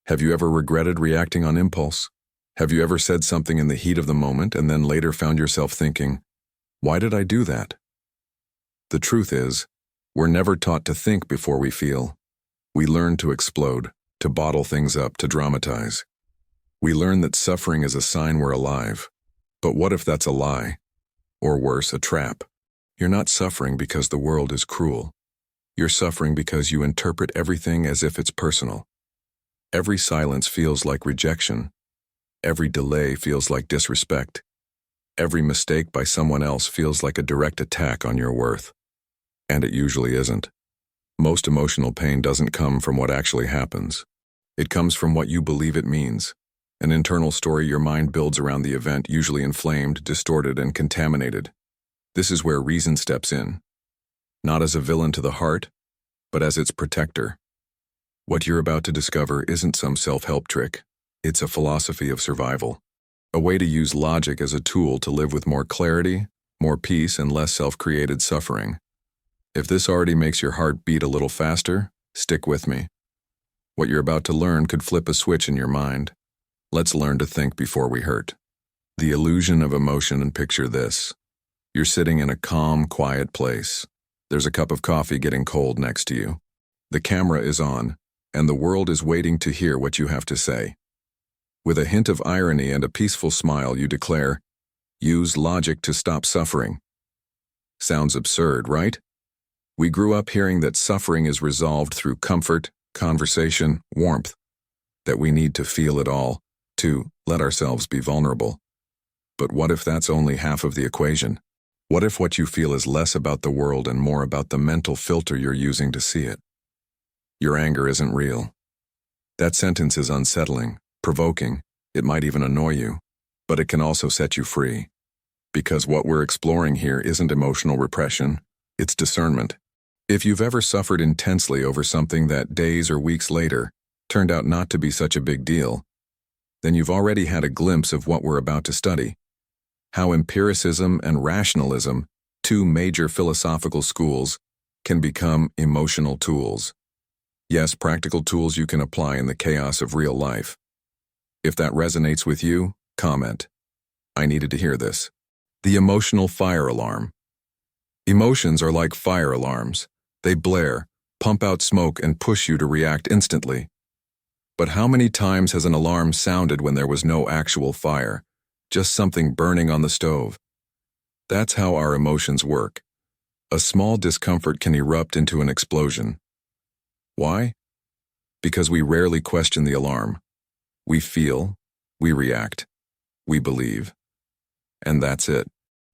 Have you ever regretted reacting on impulse? Have you ever said something in the heat of the moment and then later found yourself thinking, why did I do that? The truth is, we're never taught to think before we feel. We learn to explode, to bottle things up, to dramatize. We learn that suffering is a sign we're alive. But what if that's a lie? Or worse, a trap? You're not suffering because the world is cruel. You're suffering because you interpret everything as if it's personal. Every silence feels like rejection. Every delay feels like disrespect. Every mistake by someone else feels like a direct attack on your worth. And it usually isn't. Most emotional pain doesn't come from what actually happens. It comes from what you believe it means. An internal story your mind builds around the event, usually inflamed, distorted, and contaminated. This is where reason steps in. Not as a villain to the heart, but as its protector. What you're about to discover isn't some self-help trick. It's a philosophy of survival. A way to use logic as a tool to live with more clarity, more peace, and less self-created suffering. If this already makes your heart beat a little faster, stick with me. What you're about to learn could flip a switch in your mind. Let's learn to think before we hurt. The illusion of emotion, and picture this. You're sitting in a calm, quiet place. There's a cup of coffee getting cold next to you. The camera is on, and the world is waiting to hear what you have to say. With a hint of irony and a peaceful smile, you declare, "Use logic to stop suffering." Sounds absurd, right? We grew up hearing that suffering is resolved through comfort, conversation, warmth, that we need to feel it all, to let ourselves be vulnerable. But what if that's only half of the equation? What if what you feel is less about the world and more about the mental filter you're using to see it? Your anger isn't real. That sentence is unsettling, provoking, it might even annoy you, but it can also set you free. Because what we're exploring here isn't emotional repression, it's discernment. If you've ever suffered intensely over something that days or weeks later turned out not to be such a big deal, then you've already had a glimpse of what we're about to study. How empiricism and rationalism, two major philosophical schools, can become emotional tools. Yes, practical tools you can apply in the chaos of real life. If that resonates with you, comment. I needed to hear this. The emotional fire alarm. Emotions are like fire alarms. They blare, pump out smoke, and push you to react instantly. But how many times has an alarm sounded when there was no actual fire, just something burning on the stove? That's how our emotions work. A small discomfort can erupt into an explosion. Why? Because we rarely question the alarm. We feel, we react, we believe. And that's it.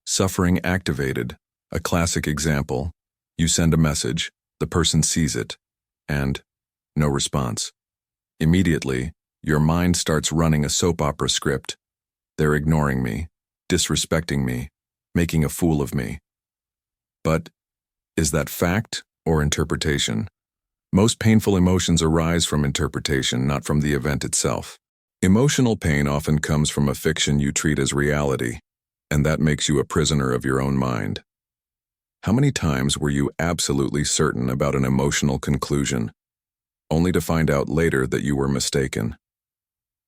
Suffering activated. A classic example. You send a message, the person sees it, and no response. Immediately, your mind starts running a soap opera script. They're ignoring me, disrespecting me, making a fool of me. But is that fact or interpretation? Most painful emotions arise from interpretation, not from the event itself. Emotional pain often comes from a fiction you treat as reality, and that makes you a prisoner of your own mind. How many times were you absolutely certain about an emotional conclusion, only to find out later that you were mistaken?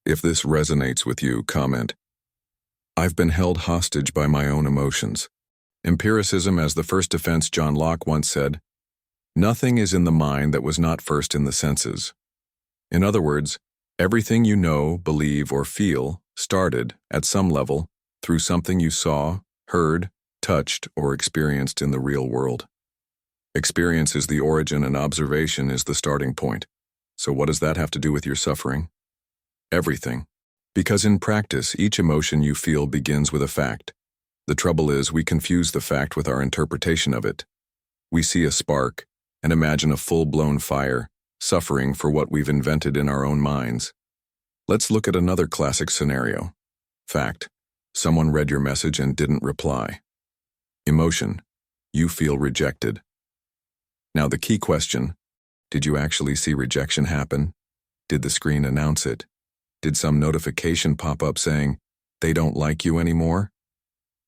If this resonates with you, comment. I've been held hostage by my own emotions. Empiricism as the first defense. John Locke once said, "Nothing is in the mind that was not first in the senses." In other words, everything you know, believe, or feel started, at some level, through something you saw, heard, touched, or experienced in the real world. Experience is the origin and observation is the starting point. So what does that have to do with your suffering? Everything. Because in practice, each emotion you feel begins with a fact. The trouble is, we confuse the fact with our interpretation of it. We see a spark and imagine a full-blown fire, suffering for what we've invented in our own minds. Let's look at another classic scenario. Fact: someone read your message and didn't reply. Emotion: you feel rejected. Now the key question: did you actually see rejection happen? Did the screen announce it? Did some notification pop up saying, "They don't like you anymore"?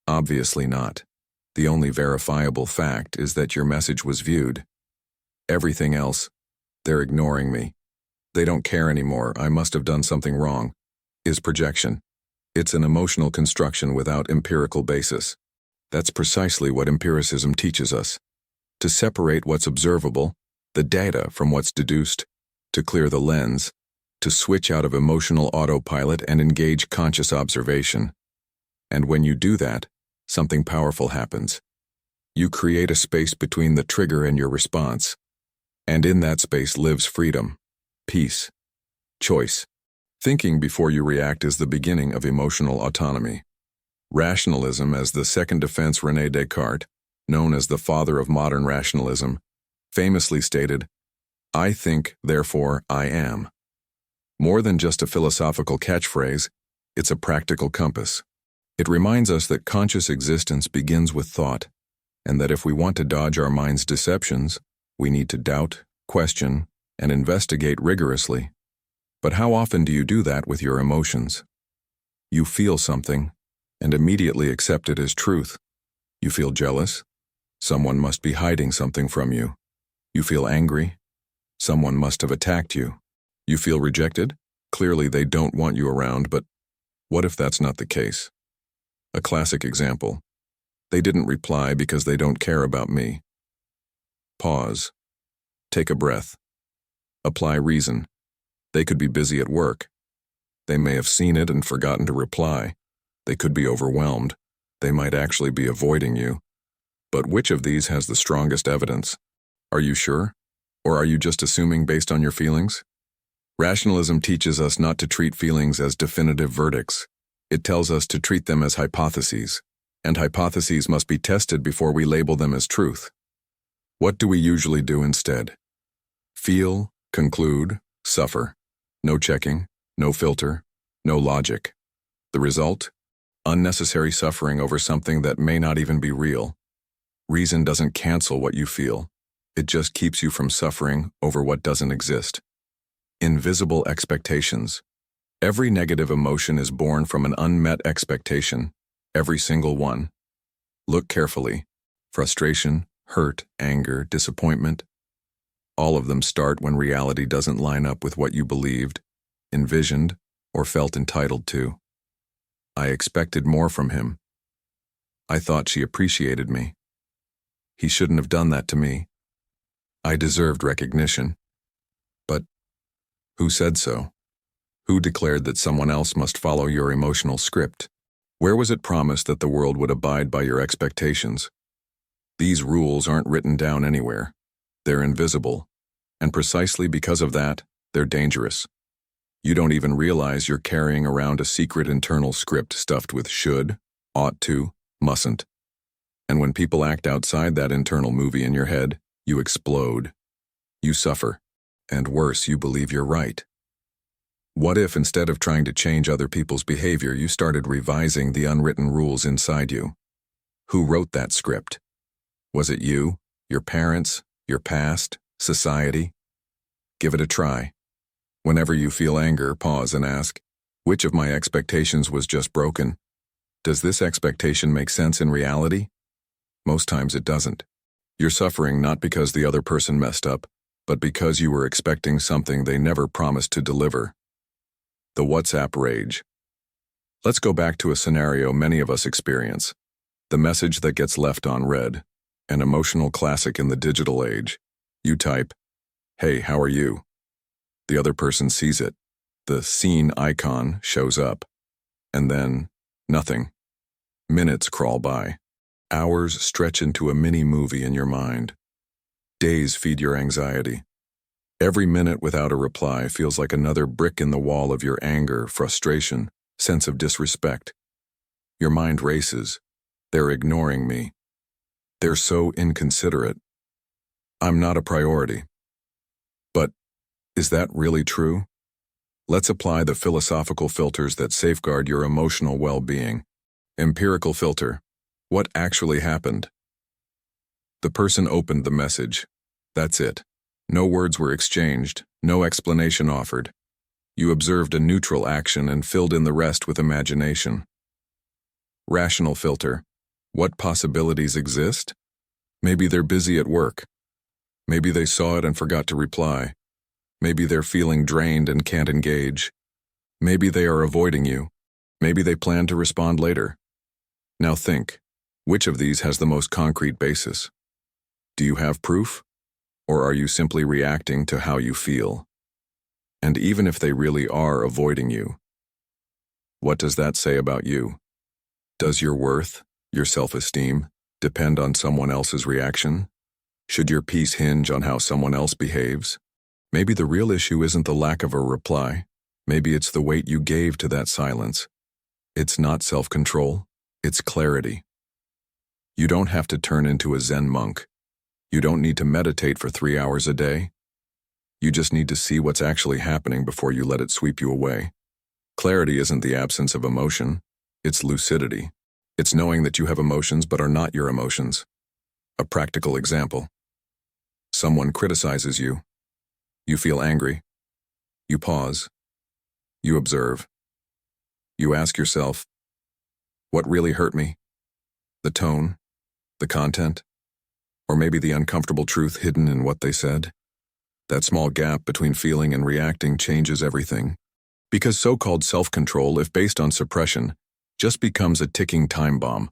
Obviously not. The only verifiable fact is that your message was viewed. Everything else, "they're ignoring me. They don't care anymore, I must have done something wrong, is projection. It's an emotional construction without empirical basis. That's precisely what empiricism teaches us. To separate what's observable, the data, from what's deduced, to clear the lens, to switch out of emotional autopilot and engage conscious observation. And when you do that, something powerful happens. You create a space between the trigger and your response. And in that space lives freedom, peace, choice. Thinking before you react is the beginning of emotional autonomy. Rationalism, as the second defense René Descartes, known as the father of modern rationalism, famously stated, "I think, therefore I am." More than just a philosophical catchphrase, it's a practical compass. It reminds us that conscious existence begins with thought, and that if we want to dodge our mind's deceptions, we need to doubt, question, and investigate rigorously. But how often do you do that with your emotions? You feel something, and immediately accept it as truth. You feel jealous? Someone must be hiding something from you. You feel angry? Someone must have attacked you. You feel rejected? Clearly they don't want you around, but what if that's not the case? A classic example. They didn't reply because they don't care about me. Pause. Take a breath. Apply reason. They could be busy at work. They may have seen it and forgotten to reply. They could be overwhelmed. They might actually be avoiding you. But which of these has the strongest evidence? Are you sure? Or are you just assuming based on your feelings? Rationalism teaches us not to treat feelings as definitive verdicts. It tells us to treat them as hypotheses, and hypotheses must be tested before we label them as truth. What do we usually do instead? Feel, conclude, suffer. No checking, no filter, no logic. The result? Unnecessary suffering over something that may not even be real. Reason doesn't cancel what you feel. It just keeps you from suffering over what doesn't exist. Invisible expectations. Every negative emotion is born from an unmet expectation, every single one. Look carefully. Frustration, hurt, anger, disappointment. All of them start when reality doesn't line up with what you believed, envisioned, or felt entitled to. I expected more from him. I thought she appreciated me. He shouldn't have done that to me. I deserved recognition. But who said so? Who declared that someone else must follow your emotional script? Where was it promised that the world would abide by your expectations? These rules aren't written down anywhere. They're invisible, and precisely because of that, they're dangerous. You don't even realize you're carrying around a secret internal script stuffed with should, ought to, mustn't. And when people act outside that internal movie in your head, you explode. You suffer. And worse, you believe you're right. What if instead of trying to change other people's behavior, you started revising the unwritten rules inside you? Who wrote that script? Was it you, your parents, your past, society? Give it a try. Whenever you feel anger, pause and ask, which of my expectations was just broken? Does this expectation make sense in reality? Most times it doesn't. You're suffering not because the other person messed up, but because you were expecting something they never promised to deliver. The WhatsApp rage. Let's go back to a scenario many of us experience. The message that gets left unread. An emotional classic in the digital age. You type, "Hey, how are you?" The other person sees it. The seen icon shows up. And then, nothing. Minutes crawl by. Hours stretch into a mini-movie in your mind. Days feed your anxiety. Every minute without a reply feels like another brick in the wall of your anger, frustration, sense of disrespect. Your mind races. They're ignoring me. They're so inconsiderate. I'm not a priority. But is that really true? Let's apply the philosophical filters that safeguard your emotional well-being. Empirical filter. What actually happened? The person opened the message. That's it. No words were exchanged, no explanation offered. You observed a neutral action and filled in the rest with imagination. Rational filter. What possibilities exist? Maybe they're busy at work. Maybe they saw it and forgot to reply. Maybe they're feeling drained and can't engage. Maybe they are avoiding you. Maybe they plan to respond later. Now think, which of these has the most concrete basis? Do you have proof? Or are you simply reacting to how you feel? And even if they really are avoiding you, what does that say about you? Does your worth, your self-esteem, depend on someone else's reaction? Should your peace hinge on how someone else behaves? Maybe the real issue isn't the lack of a reply. Maybe it's the weight you gave to that silence. It's not self-control, it's clarity. You don't have to turn into a Zen monk. You don't need to meditate for 3 hours a day. You just need to see what's actually happening before you let it sweep you away. Clarity isn't the absence of emotion, it's lucidity. It's knowing that you have emotions but are not your emotions. A practical example. Someone criticizes you. You feel angry. You pause. You observe. You ask yourself, what really hurt me? The tone? The content? Or maybe the uncomfortable truth hidden in what they said? That small gap between feeling and reacting changes everything. Because so-called self-control, if based on suppression, just becomes a ticking time bomb.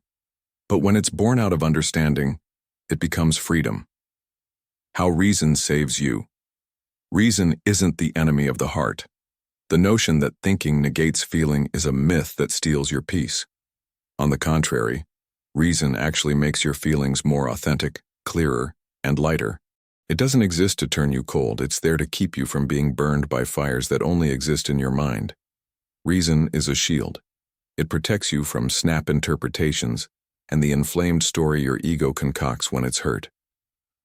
But when it's born out of understanding, it becomes freedom. How reason saves you. Reason isn't the enemy of the heart. The notion that thinking negates feeling is a myth that steals your peace. On the contrary, reason actually makes your feelings more authentic, clearer, and lighter. It doesn't exist to turn you cold, it's there to keep you from being burned by fires that only exist in your mind. Reason is a shield. It protects you from snap interpretations and the inflamed story your ego concocts when it's hurt.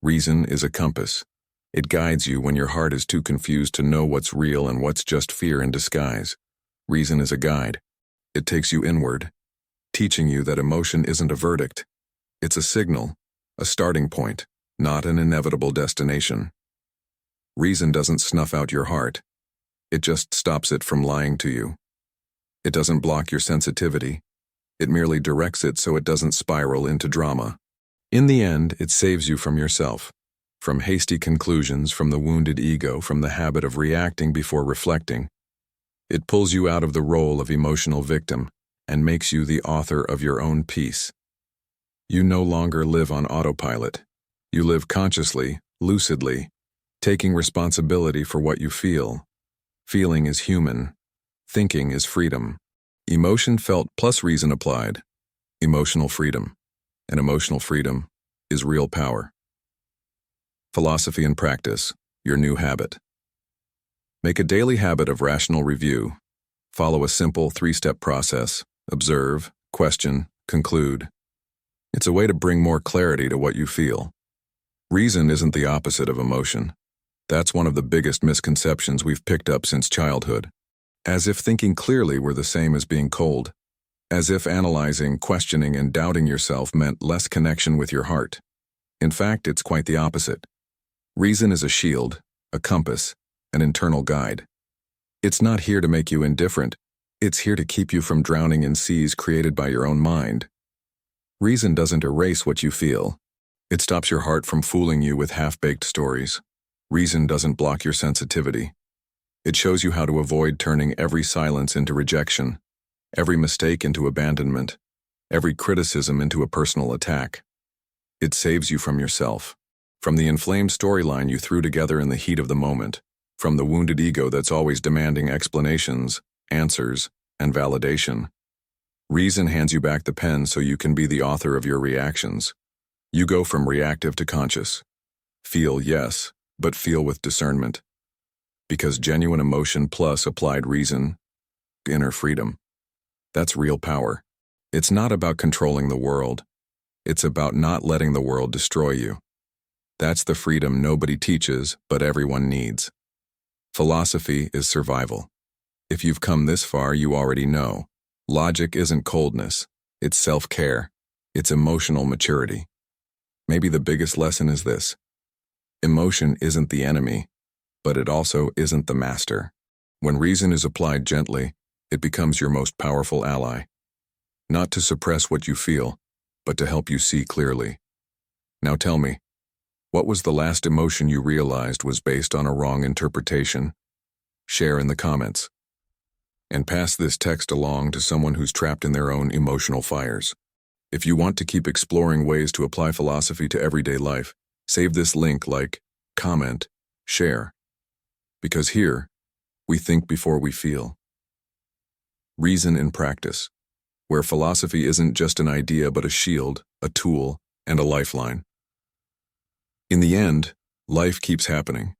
Reason is a compass. It guides you when your heart is too confused to know what's real and what's just fear in disguise. Reason is a guide. It takes you inward, teaching you that emotion isn't a verdict. It's a signal, a starting point, not an inevitable destination. Reason doesn't snuff out your heart. It just stops it from lying to you. It doesn't block your sensitivity. It merely directs it so it doesn't spiral into drama. In the end, it saves you from yourself, from hasty conclusions, from the wounded ego, from the habit of reacting before reflecting. It pulls you out of the role of emotional victim and makes you the author of your own peace. You no longer live on autopilot. You live consciously, lucidly, taking responsibility for what you feel. Feeling is human. Thinking is freedom. Emotion felt plus reason applied. Emotional freedom. And emotional freedom is real power. Philosophy and practice, your new habit. Make a daily habit of rational review. Follow a simple 3-step process. Observe, question, conclude. It's a way to bring more clarity to what you feel. Reason isn't the opposite of emotion. That's one of the biggest misconceptions we've picked up since childhood. As if thinking clearly were the same as being cold. As if analyzing, questioning, and doubting yourself meant less connection with your heart. In fact, it's quite the opposite. Reason is a shield, a compass, an internal guide. It's not here to make you indifferent. It's here to keep you from drowning in seas created by your own mind. Reason doesn't erase what you feel. It stops your heart from fooling you with half-baked stories. Reason doesn't block your sensitivity. It shows you how to avoid turning every silence into rejection, every mistake into abandonment, every criticism into a personal attack. It saves you from yourself, from the inflamed storyline you threw together in the heat of the moment, from the wounded ego that's always demanding explanations, answers, and validation. Reason hands you back the pen so you can be the author of your reactions. You go from reactive to conscious. Feel, yes, but feel with discernment. Because genuine emotion plus applied reason, inner freedom. That's real power. It's not about controlling the world. It's about not letting the world destroy you. That's the freedom nobody teaches, but everyone needs. Philosophy is survival. If you've come this far, you already know. Logic isn't coldness. It's self-care. It's emotional maturity. Maybe the biggest lesson is this. Emotion isn't the enemy, but it also isn't the master. When reason is applied gently, it becomes your most powerful ally. Not to suppress what you feel, but to help you see clearly. Now tell me, What was the last emotion you realized was based on a wrong interpretation? Share in the comments. And pass this text along to someone who's trapped in their own emotional fires. If you want to keep exploring ways to apply philosophy to everyday life, save this link, like, comment, share. Because here, we think before we feel. Reason in practice, where philosophy isn't just an idea but a shield, a tool, and a lifeline. In the end, life keeps happening,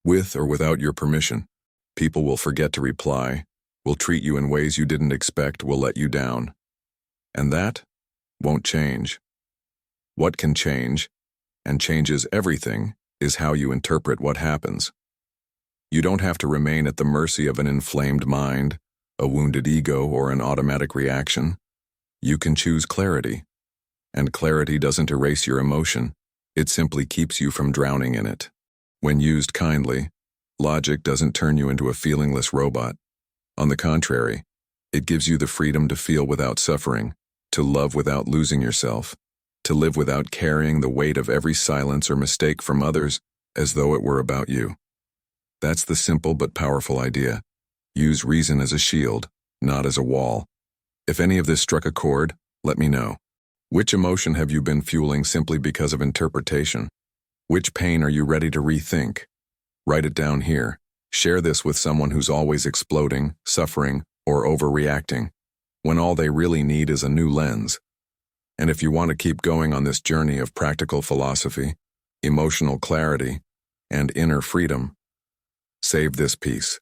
with or without your permission. People will forget to reply, will treat you in ways you didn't expect, will let you down. And that won't change. What can change, and changes everything, is how you interpret what happens. You don't have to remain at the mercy of an inflamed mind, a wounded ego, or an automatic reaction. You can choose clarity. And clarity doesn't erase your emotion. It simply keeps you from drowning in it. When used kindly, logic doesn't turn you into a feelingless robot. On the contrary, it gives you the freedom to feel without suffering, to love without losing yourself, to live without carrying the weight of every silence or mistake from others as though it were about you. That's the simple but powerful idea. Use reason as a shield, not as a wall. If any of this struck a chord, let me know. Which emotion have you been fueling simply because of interpretation? Which pain are you ready to rethink? Write it down here. Share this with someone who's always exploding, suffering, or overreacting, when all they really need is a new lens. And if you want to keep going on this journey of practical philosophy, emotional clarity, and inner freedom, save this piece.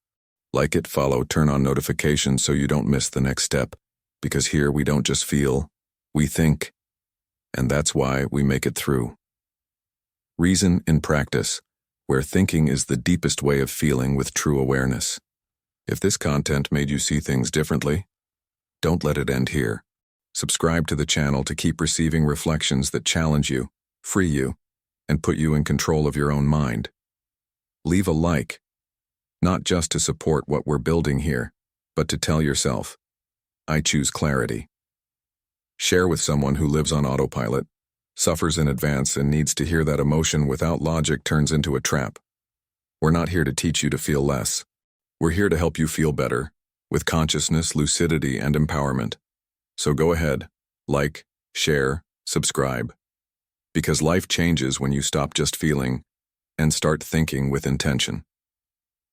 Like it, follow, turn on notifications so you don't miss the next step, because here we don't just feel, we think, and that's why we make it through. Reason in practice, where thinking is the deepest way of feeling with true awareness. If this content made you see things differently, don't let it end here. Subscribe to the channel to keep receiving reflections that challenge you, free you, and put you in control of your own mind. Leave a like, not just to support what we're building here, but to tell yourself, I choose clarity. Share with someone who lives on autopilot, suffers in advance, and needs to hear that emotion without logic turns into a trap. We're not here to teach you to feel less. We're here to help you feel better, with consciousness, lucidity, and empowerment. So go ahead, like, share, subscribe. Because life changes when you stop just feeling and start thinking with intention.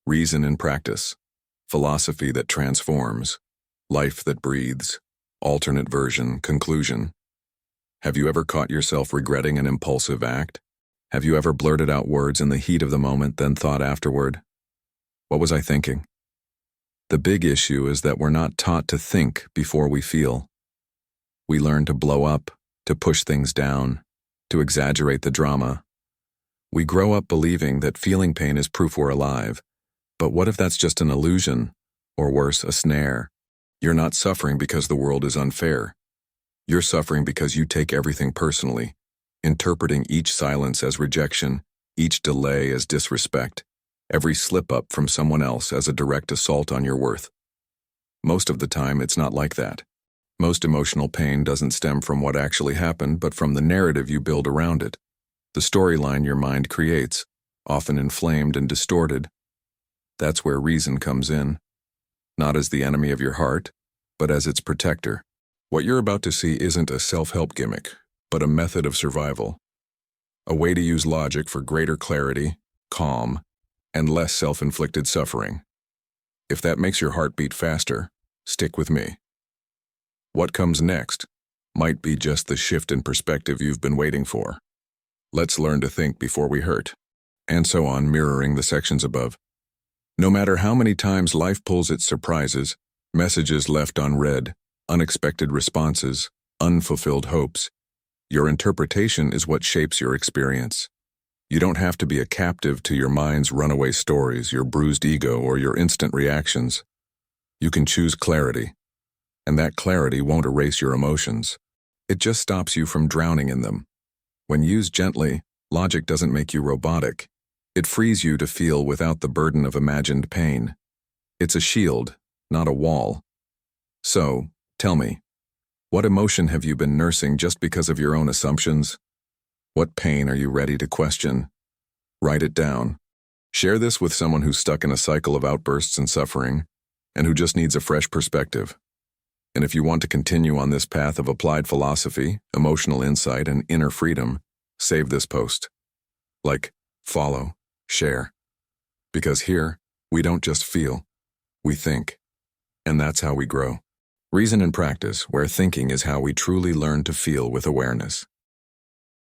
Reason in practice, philosophy that transforms, life that breathes, alternate version, conclusion. Have you ever caught yourself regretting an impulsive act? Have you ever blurted out words in the heat of the moment, then thought afterward, what was I thinking? The big issue is that we're not taught to think before we feel. We learn to blow up, to push things down, to exaggerate the drama. We grow up believing that feeling pain is proof we're alive. But what if that's just an illusion, or worse, a snare? You're not suffering because the world is unfair. You're suffering because you take everything personally, interpreting each silence as rejection, each delay as disrespect, every slip-up from someone else as a direct assault on your worth. Most of the time, it's not like that. Most emotional pain doesn't stem from what actually happened, but from the narrative you build around it, the storyline your mind creates, often inflamed and distorted. That's where reason comes in, not as the enemy of your heart, but as its protector. What you're about to see isn't a self-help gimmick, but a method of survival. A way to use logic for greater clarity, calm, and less self-inflicted suffering. If that makes your heart beat faster, stick with me. What comes next might be just the shift in perspective you've been waiting for. Let's learn to think before we hurt. And so on, mirroring the sections above. No matter how many times life pulls its surprises, messages left unread, unexpected responses, unfulfilled hopes, your interpretation is what shapes your experience. You don't have to be a captive to your mind's runaway stories, your bruised ego, or your instant reactions. You can choose clarity, and that clarity won't erase your emotions. It just stops you from drowning in them. When used gently, logic doesn't make you robotic. It frees you to feel without the burden of imagined pain. It's a shield, not a wall. So, tell me, what emotion have you been nursing just because of your own assumptions? What pain are you ready to question? Write it down. Share this with someone who's stuck in a cycle of outbursts and suffering, and who just needs a fresh perspective. And if you want to continue on this path of applied philosophy, emotional insight, and inner freedom, save this post. Like, follow, share. Because here, we don't just feel, we think. And that's how we grow. Reason and practice, where thinking is how we truly learn to feel with awareness.